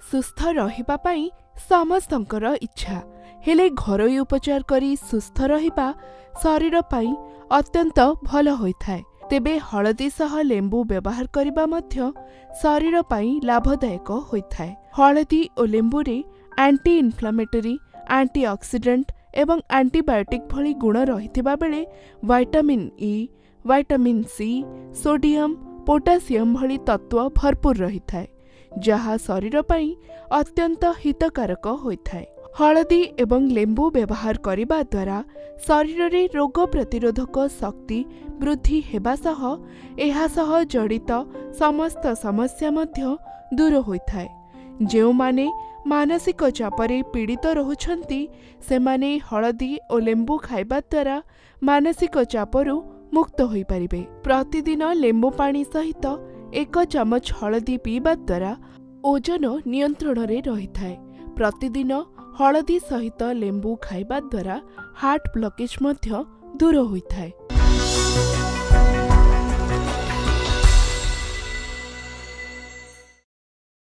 सुस्थ रहिबा पई समस्तंकर इच्छा हेले घरोई उपचार करी सुस्थ रहिबा शरीर पई अत्यंत भल होइथाय। तेबे हळदी सह लेंबू व्यवहार करिबा मध्य शरीर पई लाभदायक होइथाय। हळदी और लेंबू रे एंटी इन्फ्लेमेटरी, एंटीऑक्सीडेंट एवं एंटीबायोटिक भली गुण रहिथिबा बेले vitamin E, vitamin C, sodium, potassium भली तत्व भरपूर रहिथाय, जहा शरीर पई अत्यंत हितकारक होइथाय। हळदी एवं लेंबू व्यवहार करिबा द्वारा शरीर रे रोग प्रतिरोधक शक्ति वृद्धि हेबा सह एहा सह जड़ित समस्त समस्या मध्य दूर होइथाय। जेउ माने मानसिक चापरे पीड़ित रहुछंती सेमाने हळदी और लेंबू खाइबा द्वारा मानसिक चापरु मुक्त होई परिबे। प्रतिदिन लेंबू पानी सहित 1 चमच हळदी पीबा द्वारा ओजन नियंत्रण रे रहिथाय। प्रतिदिन हळदी सहित लेंबू खाइबा द्वारा हार्ट ब्लॉकेज मध्य दूर होइथाय।